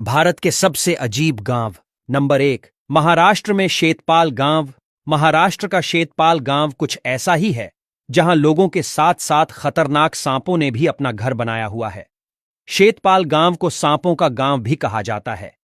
भारत के सबसे अजीब गांव। नंबर 1, महाराष्ट्र में शेतपाल गांव। महाराष्ट्र का शेतपाल गांव कुछ ऐसा ही है जहां लोगों के साथ साथ खतरनाक सांपों ने भी अपना घर बनाया हुआ है। शेतपाल गांव को सांपों का गांव भी कहा जाता है।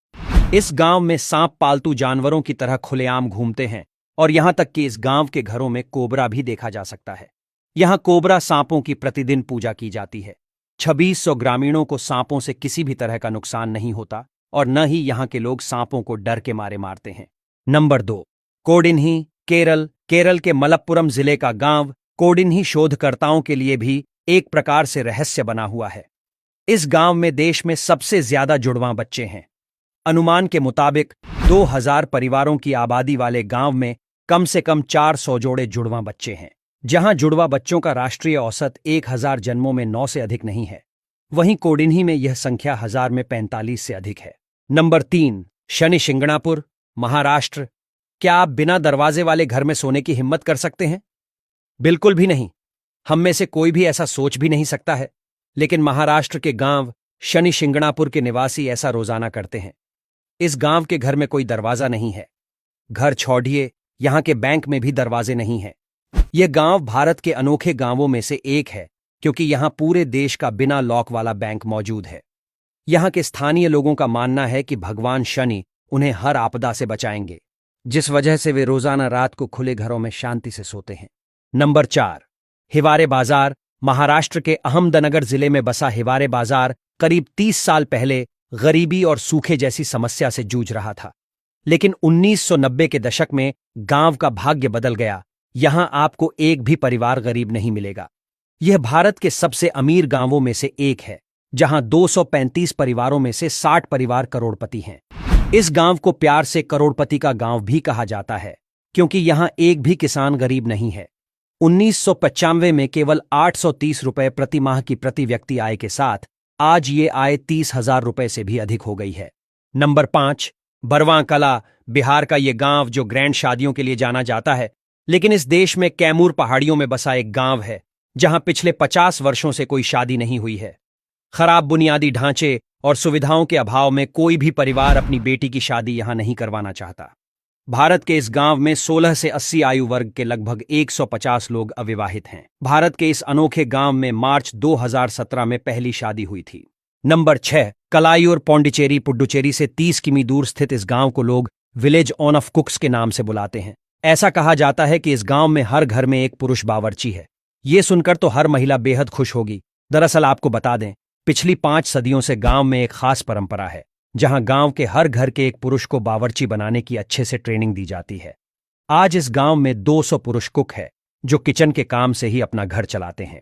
इस गांव में सांप पालतू जानवरों की तरह खुलेआम घूमते हैं और यहां तक कि इस गांव के घरों में कोबरा भी देखा जा सकता है। यहां कोबरा सांपों की प्रतिदिन पूजा की जाती है। 2600 ग्रामीणों को सांपों से किसी भी तरह का नुकसान नहीं होता और न ही यहां के लोग सांपों को डर के मारे मारते हैं। नंबर 2, कोडिन्ही, केरल। केरल के मलप्पुरम जिले का गांव कोडिन्ही शोधकर्ताओं के लिए भी एक प्रकार से रहस्य बना हुआ है। इस गांव में देश में सबसे ज्यादा जुड़वां बच्चे हैं। अनुमान के मुताबिक 2000 परिवारों की आबादी वाले गांव में कम से कम 400 जोड़े जुड़वां बच्चे हैं। जहां जुड़वा बच्चों का राष्ट्रीय औसत 1000 जन्मों में 9 से अधिक नहीं है, वहीं कोडिन्ही में यह संख्या 1000 में 45 से अधिक है। नंबर 3, शनि शिंगणापुर, महाराष्ट्र। क्या आप बिना दरवाजे वाले घर में सोने की हिम्मत कर सकते हैं? बिल्कुल भी नहीं। हम में से कोई भी ऐसा सोच भी नहीं सकता है, लेकिन महाराष्ट्र के गांव शनि शिंगणापुर के निवासी ऐसा रोजाना करते हैं। इस गांव के घर में कोई दरवाजा नहीं है। घर छोड़िए, यहां के बैंक में भी दरवाजे नहीं हैं। यह गांव भारत के अनोखे गांवों में से एक है क्योंकि यहां पूरे देश का बिना लॉक वाला बैंक मौजूद है। यहां के स्थानीय लोगों का मानना है कि भगवान शनि उन्हें हर आपदा से बचाएंगे, जिस वजह से वे रोजाना रात को खुले घरों में शांति से सोते हैं। नंबर 4, हिवारे बाजार। महाराष्ट्र के अहमदनगर जिले में बसा हिवारे बाजार करीब 30 साल पहले गरीबी और सूखे जैसी समस्या से जूझ रहा था। लेकिन 1990 के दशक में गांव का भाग्य बदल गया। यहां आपको एक भी परिवार गरीब नहीं मिलेगा। यह भारत के सबसे अमीर गांवों में से एक है, जहां 235 परिवारों में से 60 परिवार करोड़पति हैं। इस गांव को प्यार से करोड़पति का गांव भी कहा जाता है क्योंकि यहां एक भी किसान गरीब नहीं है। 1995 में केवल 830 रुपए प्रति माह की प्रति व्यक्ति आय के साथ आज ये आय 30,000 रुपए से भी अधिक हो गई है। नंबर 5, बरवां कला। बिहार का ये गांव जो ग्रैंड शादियों के लिए जाना जाता है, लेकिन इस देश में कैमूर पहाड़ियों में बसा एक गांव है जहां पिछले 50 वर्षों से कोई शादी नहीं हुई है। खराब बुनियादी ढांचे और सुविधाओं के अभाव में कोई भी परिवार अपनी बेटी की शादी यहां नहीं करवाना चाहता। भारत के इस गांव में 16 से 80 आयु वर्ग के लगभग 150 लोग अविवाहित हैं। भारत के इस अनोखे गांव में मार्च 2017 में पहली शादी हुई थी। नंबर 6, कलाईर, पौंडीचेरी। पुडुचेरी से 30 किमी दूर स्थित इस गांव को लोग विलेज ऑफ कुक्स के नाम से बुलाते हैं। ऐसा कहा जाता है कि इस गांव में हर घर में एक पुरुष बावर्ची है। ये सुनकर तो हर महिला बेहद खुश होगी। दरअसल आपको बता दें, पिछली 5 सदियों से गांव में एक खास परंपरा है जहां गांव के हर घर के एक पुरुष को बावर्ची बनाने की अच्छे से ट्रेनिंग दी जाती है। आज इस गांव में 200 पुरुष कुक है जो किचन के काम से ही अपना घर चलाते हैं।